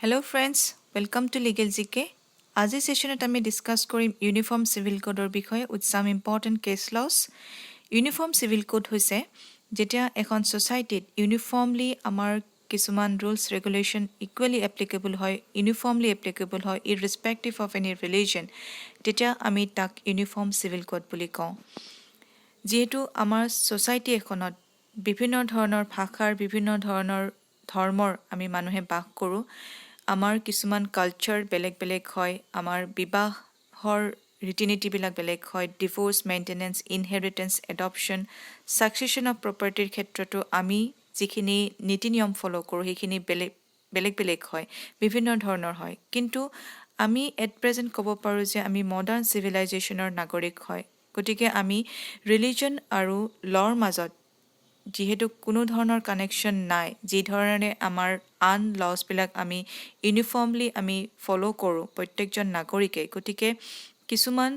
Hello friends, welcome to Legal GK. আজি সেশনত আমি discuss কৰিম ইউনিফৰ্ম সিভিল কোডৰ বিষয়ে with some important case laws. Uniform civil code হৈছে যেতিয়া এখন সোসাইটিত ইউনিফৰ্মলি আমাৰ কিছুমান ৰুলস ৰেগুলেশন ইকুৱেলি এপ্লিকেবল হয়, ইউনিফৰ্মলি এপ্লিকেবল হয় ইৰৰেস্পেক্টিভ অফ এনি ৰিলিজন, তেতিয়া আমি তাক ইউনিফৰ্ম সিভিল কোড বুলি কওঁ। যেহেতু আমাৰ সোসাইটি এখনত বিভিন্ন ধৰণৰ ভাষাৰ বিভিন্ন ধৰণৰ ধৰ্মৰ আমি মানুহে বাস কৰোঁ, আমাৰ কিছুমান কালচাৰ বেলেগ বেলেগ হয়, আমাৰ বিবাহৰ ৰীতিনীতিবিলাক বেলেগ হয়, divorce, maintenance, inheritance, adoption, succession of প্ৰপাৰ্টিৰ ক্ষেত্ৰতো আমি যিখিনি নীতি নিয়ম ফ'ল' কৰোঁ সেইখিনি বেলেগ বেলেগ হয়, বিভিন্ন ধৰণৰ হয়। কিন্তু আমি এট প্ৰেজেণ্ট ক'ব পাৰোঁ যে আমি মডাৰ্ণ চিভিলাইজেশ্যনৰ নাগৰিক হয়। গতিকে আমি ৰিলিজন আৰু ল'ৰ মাজত যিহেতু কোনো ধৰণৰ কানেকশ্যন নাই, যি ধৰণে আমাৰ আন লছবিলাক আমি ইউনিফৰ্মলি আমি ফ'ল' কৰোঁ প্ৰত্যেকজন নাগৰিকে, গতিকে কিছুমান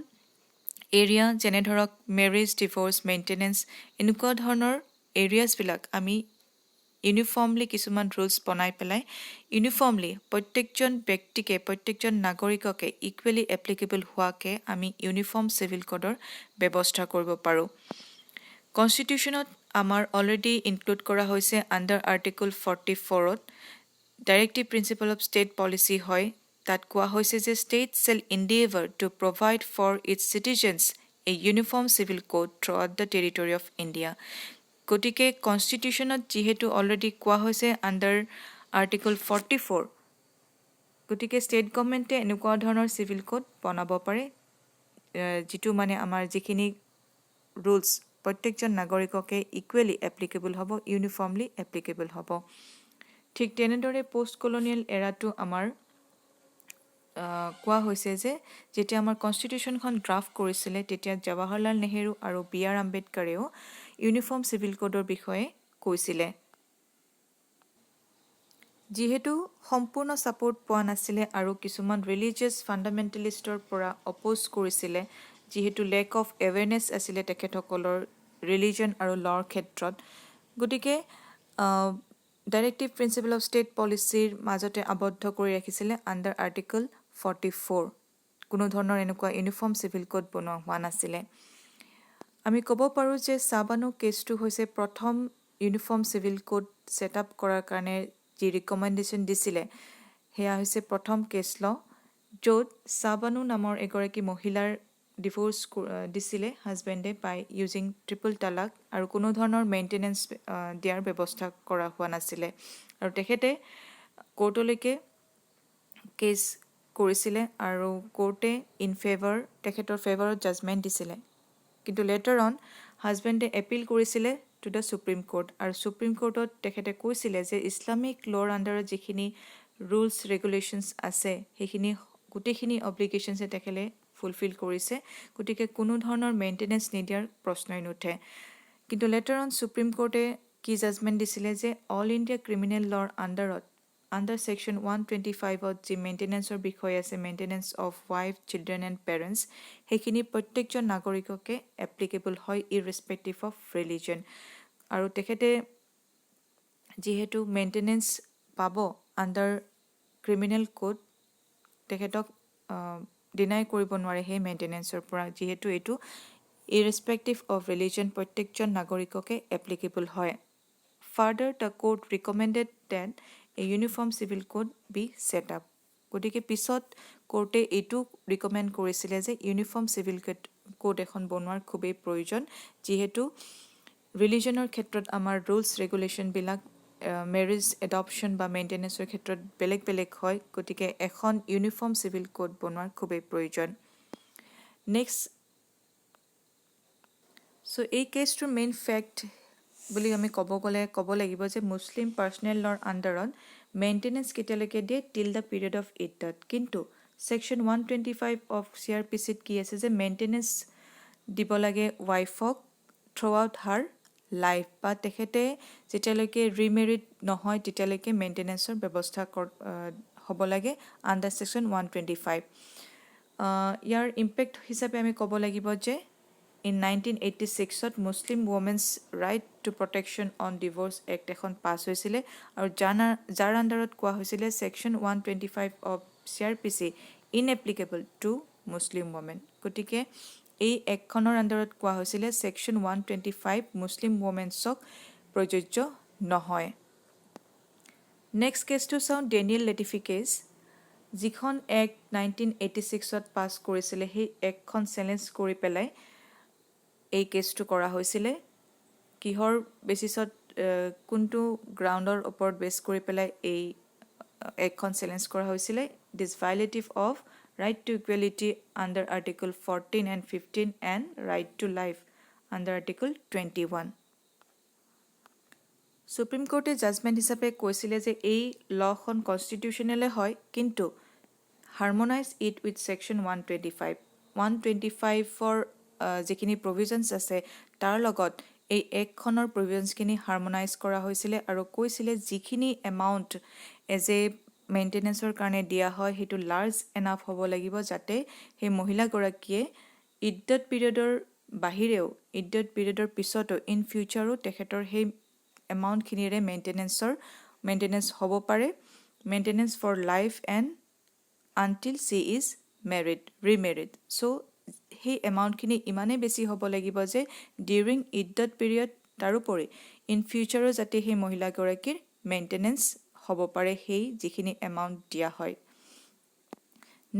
এৰিয়া যেনে ধৰক মেৰেজ, ডিভোৰ্স, মেইনটেনেন্স, এনেকুৱা ধৰণৰ এৰিয়াছবিলাক আমি ইউনিফৰ্মলি কিছুমান ৰুলছ বনাই পেলাই ইউনিফৰ্মলি প্ৰত্যেকজন ব্যক্তিকে প্ৰত্যেকজন নাগৰিককে ইকুৱেলি এপ্লিকেবল হোৱাকে আমি ইউনিফৰ্ম চিভিল কোডৰ ব্যৱস্থা কৰিব পাৰোঁ। কনষ্টিটিউশ্যনত আমাৰ অলৰেডি ইনক্লুড কৰা হৈছে আণ্ডাৰ আৰ্টিকল 44ত directive principle of state policy হয়। তাত কোৱা হৈছে যে state shall endeavour to provide for its citizens a uniform civil code throughout the territory of India. গতিকে কনষ্টিটিউশ্যনত যিহেতু অলৰেডি কোৱা হৈছে আণ্ডাৰ আৰ্টিকল 44, গতিকে ষ্টেট গভৰ্ণমেণ্টে এনেকুৱা ধৰণৰ চিভিল কোড বনাব পাৰে যিটো মানে আমাৰ যিখিনি ৰুলছ প্ৰত্যেকজন নাগৰিককে ইকুৱেলি এপ্লিকেবল হ'ব, ইউনিফৰ্মলি এপ্লিকেবল হ'ব। ঠিক তেনেদৰে পোষ্ট কলনিয়েল এৰাটো আমাৰ কোৱা হৈছে যে যেতিয়া আমাৰ কনষ্টিটিউশ্যনখন ড্ৰাফ্ট কৰিছিলে তেতিয়া জৱাহৰলাল নেহেৰু আৰু বি আৰ আম্বেদকাৰেও ইউনিফৰ্ম চিভিল কোডৰ বিষয়ে কৈছিলে। যিহেতু সম্পূৰ্ণ ছাপোৰ্ট পোৱা নাছিলে আৰু কিছুমান ৰিলিজিয়াছ ফাণ্ডামেণ্টেলিষ্টৰ পৰা অপ'জ কৰিছিলে, যিহেতু লেক অফ এৱেৰনেছ আছিলে তেখেতসকলৰ ৰিলিজন আৰু ল'ৰ ক্ষেত্ৰত, গতিকে ডাইৰেক্টিভ প্ৰিন্সিপল অফ ষ্টেট পলিচিৰ মাজতে আবদ্ধ কৰি ৰাখিছিলে আণ্ডাৰ আৰ্টিকল 44। কোনো ধৰণৰ এনেকুৱা ইউনিফৰ্ম চিভিল কোড বনোৱা হোৱা নাছিলে। আমি ক'ব পাৰোঁ যে চাবানু কেছটো হৈছে প্ৰথম uniform civil code set up কৰাৰ কাৰণে যি ৰিকমেণ্ডেশ্যন দিছিলে সেয়া হৈছে প্ৰথম কেছ ল, য'ত চাবানু নামৰ এগৰাকী মহিলাৰ ডিভোৰ্চ দিছিলে হাজবেণ্ডে বাই ইউজিং ট্ৰিপল তালাক, আৰু কোনো ধৰণৰ মেইনটেনেন্স দিয়াৰ ব্যৱস্থা কৰা হোৱা নাছিলে, আৰু তেখেতে কোৰ্টলৈকে কেছ কৰিছিলে আৰু কোৰ্টে তেখেতৰ ফেভাৰত জাজমেণ্ট দিছিলে। কিন্তু লেটাৰ অন হাজবেণ্ডে এপিল কৰিছিলে টু দ্য সুপ্ৰিম কোৰ্ট, আৰু সুপ্ৰিম কোৰ্টত তেখেতে কৈছিলে যে ইছলামিক ল'ৰ আণ্ডাৰত যিখিনি ৰুলছ ৰেগুলেশ্যনছ আছে সেইখিনি গোটেইখিনি অব্লিগেশ্যনছে তেখেতে ফুলফিল কৰিছে, গতিকে কোনো ধৰণৰ মেইনটেনেন্স নিদিয়াৰ প্ৰশ্নই নুঠে। কিন্তু লেটাৰ অন সুপ্ৰিম কোৰ্টে কি জাজমেণ্ট দিছিলে যে অল ইণ্ডিয়া ক্ৰিমিনেল ল'ৰ আণ্ডাৰত আণ্ডাৰ ছেকশ্যন 125ত যি মেইনটেনেন্সৰ বিষয় আছে, maintenance of wife, children and parents, সেইখিনি প্ৰত্যেকজন নাগৰিককে এপ্লিকেবল হয় ইৰৰেস্পেক্টিভ অফ ৰিলিজন। আৰু তেখেতে যিহেতু মেইনটেনেন্স পাব আণ্ডাৰ ক্ৰিমিনেল কোড, তেখেতক ডিনাই কৰিব নোৱাৰে সেই মেইনটেনেন্সৰ পৰা, যিহেতু এইটো ইৰৰেস্পেক্টিভ অফ ৰিলিজন প্ৰত্যেকজন নাগৰিককে এপ্লিকেবল হয়। Further the court recommended that a uniform civil code be set up. গতিকে পিছত কোৰ্টে এইটো ৰিকমেণ্ড কৰিছিলে যে ইউনিফৰ্ম চিভিল কোড এখন বনোৱাৰ খুবেই প্ৰয়োজন, যিহেতু ৰিলিজনৰ ক্ষেত্ৰত আমাৰ ৰুলছ ৰেগুলেশ্যনবিলাক মেৰেজ, এডপশ্যন বা মেইনটেনেন্সৰ ক্ষেত্ৰত বেলেগ বেলেগ হয়, গতিকে এখন ইউনিফৰ্ম চিভিল কোড বনোৱাৰ খুবেই প্ৰয়োজন। নেক্সট, এই কেছটোৰ মেইন ফেক্ট বুলি আমি ক'ব লাগিব যে মুছলিম পাৰ্চনেল ল'ৰ আণ্ডাৰত মেইনটেনেন্স কেতিয়ালৈকে দিয়ে টিল দ্য পিৰিয়ড অফ ইদ্দত, কিন্তু ছেকশ্যন 125 অফ CRPCত কি আছে যে মেইনটেনেন্স দিব লাগে ৱাইফক থ্ৰু আউট হাৰ লাইফ, বা তেখেতে যেতিয়ালৈকে ৰিমেৰিড নহয় তেতিয়ালৈকে মেইনটেনেন্সৰ ব্যৱস্থা হ'ব লাগে আণ্ডাৰ ছেকশ্যন 125। ইয়াৰ ইম্পেক্ট হিচাপে আমি ক'ব লাগিব যে ইন 1986ত Muslim women's right to protection on divorce act এখন পাছ হৈছিলে আৰু যাৰ আণ্ডাৰত কোৱা হৈছিলে section 125 of CRPC inapplicable to Muslim women. গতিকে এই এক্টখনৰ আণ্ডাৰত কোৱা হৈছিলে ছেকশ্যন 125 মুছলিম ৱমেন্সক প্ৰযোজ্য নহয়। নেক্সট কেছটো চাওঁ ডেনিয়েল লেটিফি কেছ, যিখন এক্ট 1986ত পাছ কৰিছিলে সেই এক্টখন চেলেঞ্জ কৰি পেলাই এই কেছটো কৰা হৈছিলে। কিহৰ বেচিছত কোনটো গ্ৰাউণ্ডৰ ওপৰত বেছ কৰি পেলাই এই এক্টখন চেলেঞ্জ কৰা হৈছিলে? It is violative of right to equality under article 14 and 15 and right to life under article 21। Supreme কোৰ্টে জাজমেণ্ট হিচাপে কৈছিলে যে এই লখন কনষ্টিটিউচনেলে হয়, কিন্তু হাৰমনাইজ ইট উইথ ছেকশ্যন 125। 125ৰ যিখিনি প্ৰভিজনছ আছে তাৰ লগত এই এক্টখনৰ প্ৰভিজনছখিনি হাৰমনাইজ কৰা হৈছিলে আৰু কৈছিলে যিখিনি এমাউণ্ট এজ এ মেইনটেনেঞ্চৰ কাৰণে দিয়া হয় সেইটো লাৰ্জ এনাফ হ'ব লাগিব যাতে সেই মহিলাগৰাকীয়ে ইদ্যত পিৰিয়ডৰ বাহিৰেও ইদ্যত পিৰিয়ডৰ পিছতো ইন ফিউচাৰো তেখেতৰ সেই এমাউণ্টখিনিৰে মেইনটেনেঞ্চ হ'ব পাৰে, maintenance for life and until she is remarried. So' সেই এমাউণ্টখিনি ইমানেই বেছি হ'ব লাগিব যে ডিউৰিং ইদ্যত পিৰিয়ড তাৰোপৰি ইন ফিউচাৰো যাতে সেই মহিলাগৰাকীৰ মেইনটেনেঞ্চ হ'ব পাৰে সেই যিখিনি এমাউণ্ট দিয়া হয়।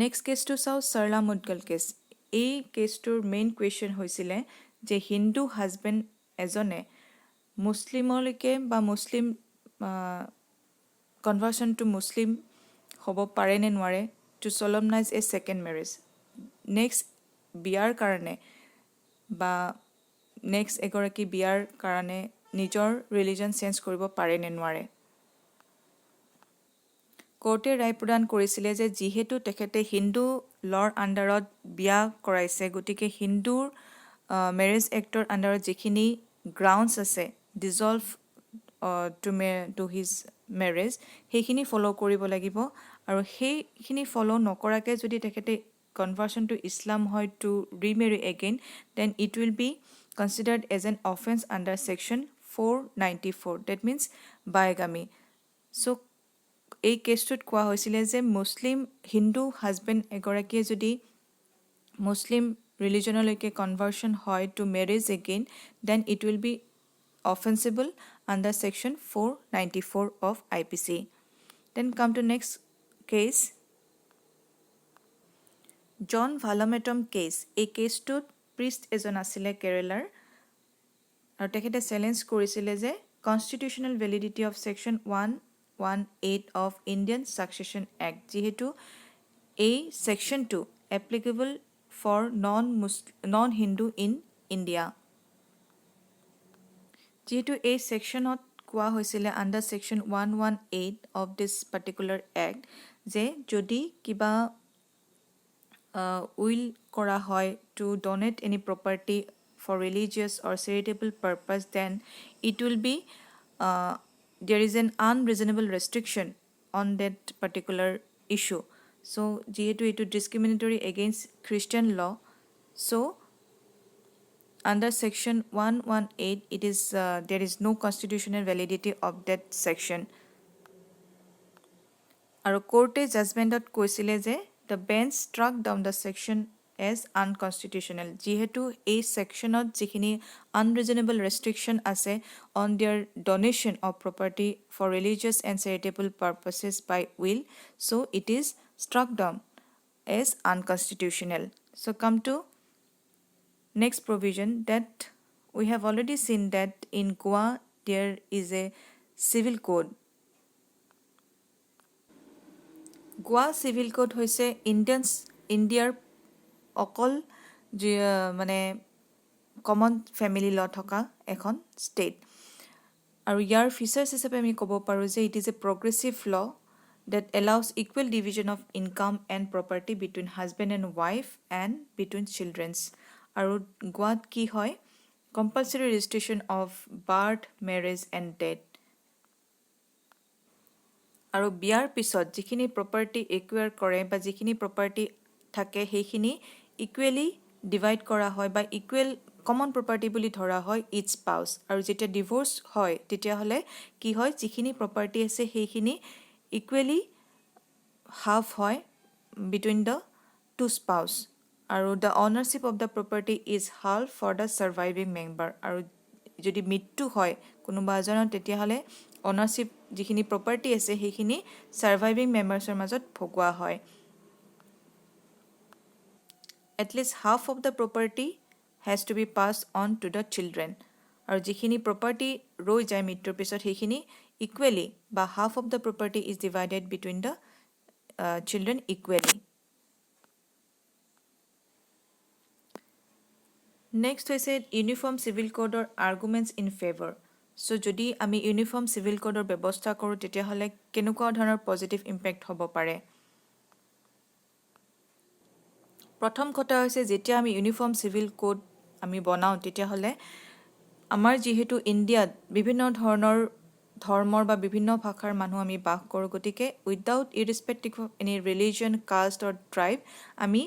নেক্সট কেছটো চাওঁ সৰলা মুদগল কেছ। এই কেছটোৰ মেইন কুৱেশ্যন হৈছিলে যে হিন্দু হাজবেণ্ড এজনে মুছলিমলৈকে বা মুছলিম কনভাৰ্চন টু মুছলিম হ'ব পাৰে নে নোৱাৰে টু চলমনাইজ এ ছেকেণ্ড মেৰেজ। নেক্সট বিয়াৰ কাৰণে বা নেক্সট এগৰাকী বিয়াৰ কাৰণে নিজৰ ৰিলিজন চেঞ্জ কৰিব পাৰে নে নোৱাৰে। কোৰ্টে ৰায় প্ৰদান কৰিছিলে যে যিহেতু তেখেতে হিন্দু লৰ আণ্ডাৰত বিয়া কৰাইছে, গতিকে হিন্দুৰ মেৰেজ এক্টৰ আণ্ডাৰত যিখিনি গ্ৰাউণ্ডছ আছে ডিজলভ টু হিজ মেৰেজ সেইখিনি ফ'ল' কৰিব লাগিব, আৰু সেইখিনি ফ'ল' নকৰাকৈ যদি তেখেতে কনভাৰ্চন টু ইছলাম হয় to remarry again, then it will be considered as an offence under section 494, that means bigamy. So' এই কেছটোত কোৱা হৈছিলে যে হিন্দু হাজবেণ্ড এগৰাকীয়ে যদি মুছলিম ৰিলিজনলৈকে কনভাৰ্চন হয় to marriage again, then it will be offensible under section 494 of IPC। Then come to next case John Vallamattom case. এই কেছটোত প্ৰিষ্ট এজন আছিলে কেৰেলাৰ, আৰু তেখেতে চেলেঞ্জ কৰিছিলে যে constitutional validity of section 118 of Indian succession act, যিহেতু এই ছেকশ্যনটো applicable for non Hindu in India. যিহেতু এই ছেকশ্যনত কোৱা হৈছিলে under section 118 of this particular act যে যদি কিবা উইল কৰা হয় to donate any property for religious or charitable purpose, then it will be there is an unreasonable restriction on that particular issue. So যেহেতু এইটো discriminatory against Christian law, so under section 118 it is there is no constitutional validity of that section. আৰু কোৰ্টে জাজমেণ্টত কৈছিলে যে the bench struck down the section as unconstitutional, যিহেতু এই ছেকশ্যনত যিখিনি unreasonable restriction আছে on their donation of property for religious and charitable purposes by will, so it is struck down as unconstitutional. So come to next provision that we have already seen that in Goa there is a civil code. Goa civil code হৈছে ইণ্ডিয়াৰ অকল মানে common family ল থকা এখন state, আৰু ইয়াৰ features হিচাপে আমি ক'ব পাৰোঁ যে it is a progressive law that allows equal division of income and property between husband and wife and between childrens. আৰু গোৱাত কি হয় compulsory registration of birth, marriage and death, আৰু বিয়াৰ পিছত যিখিনি প্ৰপাৰ্টি একুৱাৰ কৰে বা যিখিনি প্ৰপাৰ্টি থাকে সেইখিনি ইকুৱেলি ডিভাইড কৰা হয় বা ইকুৱেল কমন প্ৰপাৰ্টি বুলি ধৰা হয় ইটছ স্পাউছ আৰু যেতিয়া ডিভোৰ্চ হয় তেতিয়াহ'লে কি হয় যিখিনি প্ৰপাৰ্টি আছে সেইখিনি ইকুৱেলি হাফ হয় বিটুইন দ্য টু স্পাউছ আৰু the ownership of the property is half for the surviving member আৰু যদি মৃত্যু হয় কোনোবা এজনৰ তেতিয়াহ'লে অনাৰশ্বিপ যিখিনি প্ৰপাৰ্টি আছে সেইখিনি ছাৰ্ভাইভিং মেম্বাৰ্ছৰ মাজত ভগোৱা হয় at least half of the property has to be passed on to the children আৰু যিখিনি property ৰৈ যায় মৃত্যুৰ পিছত সেইখিনি equally বা half of the property is divided between the children equally next হৈছে ইউনিফৰ্ম সিভিল কোডৰ arguments in favor so যদি আমি ইউনিফৰ্ম সিভিল কোডৰ ব্যৱস্থা কৰো তেতিয়াহ'লে কেনেকুৱা ধৰণৰ পজিটিভ ইম্পেক্ট হ'ব পাৰে প্ৰথম কথা হৈছে যেতিয়া আমি ইউনিফৰ্ম সিভিল কোড আমি বনাও তেতিয়াহ'লে আমাৰ যেহেতু ইণ্ডিয়াত বিভিন্ন ধৰণৰ ধৰ্মৰ বা বিভিন্ন ভাষাৰ মানুহ আমি বাস কৰোঁ গতিকে without irrespective of any religion caste or tribe আমি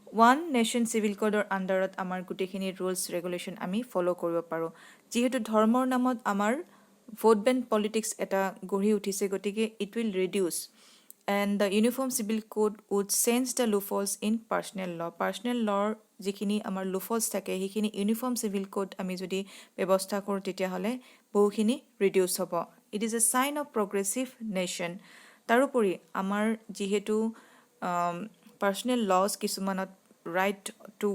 ওৱান নেশ্যন সিভিল কোডৰ আণ্ডাৰত আমাৰ গোটেইখিনি ৰুলছ ৰেগুলেশ্যন আমি ফ'ল' কৰিব পাৰোঁ যিহেতু ধৰ্মৰ নামত আমাৰ ভোট বেংক পলিটিক্স এটা গঢ়ি উঠিছে গতিকে it will reduce and the uniform civil code would change the loopholes in personal law personal law যিখিনি আমাৰ loopholes থাকে সেইখিনি uniform civil code আমি যদি ব্যৱস্থা কৰোঁ তেতিয়াহ'লে বহুখিনি ৰিডিউচ হ'ব it is a sign of progressive nation তাৰোপৰি আমাৰ যিহেতু personal laws কিছুমানত right to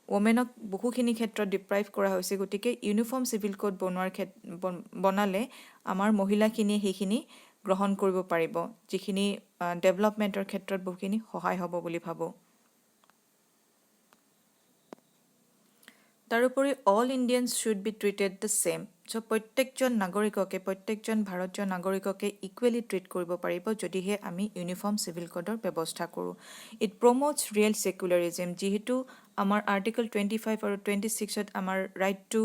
womenক বহুখিনি ক্ষেত্ৰত ডিপ্ৰাইভ কৰা হৈছে গতিকে ইউনিফৰ্ম সিভিল কোড বনালে আমাৰ মহিলাখিনি সেইখিনি গ্ৰহণ কৰিব পাৰিব যিখিনি ডেভেলপমেন্টৰ ক্ষেত্ৰত বহুখিনি সহায় হ'ব বুলি ভাবো তাৰোপৰি all Indians should be treated the same so প্ৰত্যেকজন ভাৰতীয় নাগৰিককে ইকুৱেলি ট্ৰিট কৰিব পাৰিব যদিহে আমি ইউনিফৰ্ম সিভিল কোডৰ ব্যৱস্থা কৰোঁ ইট প্ৰমোটছ ৰিয়েল সেকুলাৰিজম যিহেতু আমাৰ আৰ্টিকল 25 আৰু 26ত আমাৰ ৰাইট টু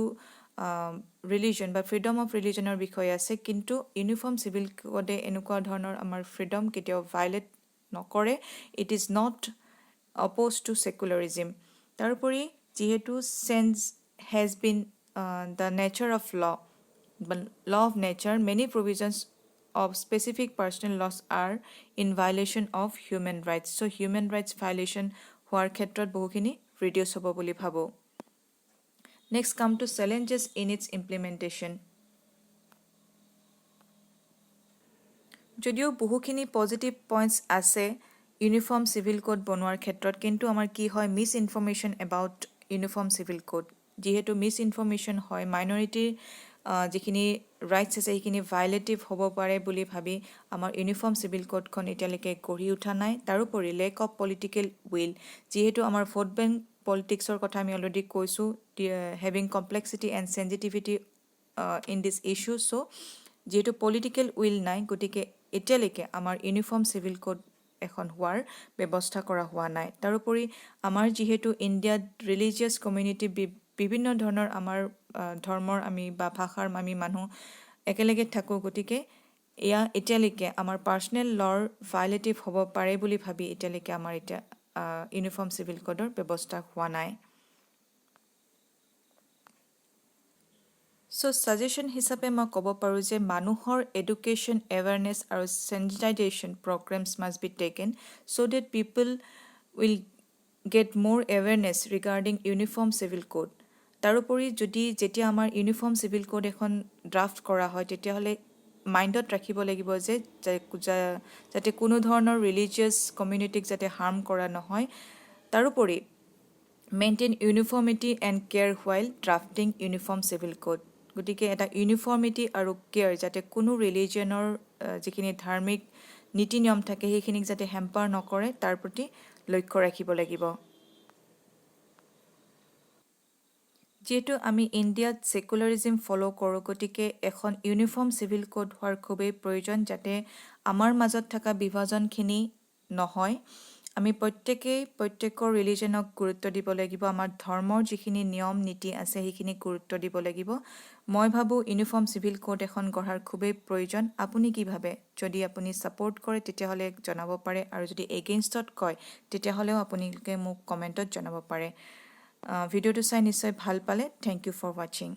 ৰিলিজন বা ফ্ৰীডম অফ ৰিলিজনৰ বিষয়ে আছে কিন্তু ইউনিফৰ্ম সিভিল কোডে এনেকুৱা ধৰণৰ আমাৰ ফ্ৰীডম কেতিয়াও ভায়োলেট নকৰে it is not oppose to secularism তাৰোপৰি যেহেতু sense has been the nature of law of nature many provisions of specific personal laws are in violation of human rights so human rights violation হোৱাৰ ক্ষেত্ৰত বহুখিনি reduce হ'ব বুলি ভাবো next come to challenges in its implementation যদিও বহুখিনি positive points আছে uniform civil code বনোৱাৰ ক্ষেত্ৰত কিন্তু আমাৰ কি হয় miss information about uniform civil code যেহেতু মিছ ইনফৰমেশ্যন হয় মাইনৰিটিৰ যিখিনি ৰাইটছ আছে সেইখিনি ভায়োলেটিভ হ'ব পাৰে বুলি ভাবি আমাৰ ইউনিফৰ্ম সিভিল কোডখন এতিয়ালৈকে গঢ়ি উঠা নাই তাৰোপৰি লেক অফ পলিটিকেল উইল যিহেতু আমাৰ ভোট বেংক পলিটিক্সৰ কথা আমি অলৰেডি কৈছোঁ having complexity and sensitivity in this issue so' যেহেতু পলিটিকেল উইল নাই গতিকে এতিয়ালৈকে আমাৰ ইউনিফৰ্ম সিভিল কোড এখন হোৱাৰ ব্যৱস্থা কৰা হোৱা নাই তাৰোপৰি আমাৰ যেহেতু ইণ্ডিয়াত ৰিলিজিয়াছ কমিউনিটি বিভিন্ন ধৰণৰ আমাৰ ধৰ্মৰ আমি বা ভাষাৰ আমি মানুহ একেলগে থাকোঁ গতিকে এয়া এতিয়ালৈকে আমাৰ পাৰ্চনেল লৰ ভায়োলেটিভ হ'ব পাৰে বুলি ভাবি এতিয়ালৈকে আমাৰ এতিয়া ইউনিফৰ্ম সিভিল কোডৰ ব্যৱস্থা হোৱা নাই সো সাজেশ্যন হিচাপে মই ক'ব পাৰোঁ যে মানুহৰ এডুকেশ্যন এৱাৰনেছ আৰু sensitization programmes must be taken so' that people will get more awareness regarding uniform civil code তাৰোপৰি যেতিয়া আমাৰ ইউনিফৰ্ম সিভিল কোড এখন ড্ৰাফ্ট কৰা হয় তেতিয়াহ'লে মাইণ্ডত ৰাখিব লাগিব যে যাতে কোনো ধৰণৰ ৰিলিজিয়াছ কমিউনিটিক যাতে হাৰ্ম কৰা নহয় তাৰোপৰি maintain uniformity and care while drafting uniform civil code গতিকে এটা ইউনিফৰ্মিটি আৰু কেয়াৰ যাতে কোনো ৰিলিজনৰ যিখিনি ধাৰ্মিক নীতি নিয়ম থাকে সেইখিনিক যাতে হেম্পাৰ নকৰে তাৰ প্ৰতি লক্ষ্য ৰাখিব লাগিব যেহেতু আমি ইণ্ডিয়াত সেকুলাৰিজম ফ'ল' কৰোঁ গতিকে এখন ইউনিফৰ্ম সিভিল কোড হোৱাৰ খুবেই প্ৰয়োজন যাতে আমাৰ মাজত থকা বিভাজনখিনি নহয় আমি প্ৰত্যেকৰ ৰিলিজনক গুৰুত্ব দিব লাগিব আমাৰ ধৰ্মৰ যিখিনি নিয়ম নীতি আছে সেইখিনি গুৰুত্ব দিব লাগিব মই ভাবোঁ ইউনিফৰ্ম সিভিল কোড এখন গঢ়াৰ খুবেই প্ৰয়োজন আপুনি কি ভাবে যদি আপুনি ছাপোৰ্ট কৰে তেতিয়াহ'লে জনাব পাৰে আৰু যদি এগেইনষ্টত কয় তেতিয়াহ'লেও আপোনালোকে মোক কমেণ্টত জনাব পাৰে ভিডিঅ'টো চাই নিশ্চয় ভাল পালে। থেংক ইউ ফৰ ৱাচিং।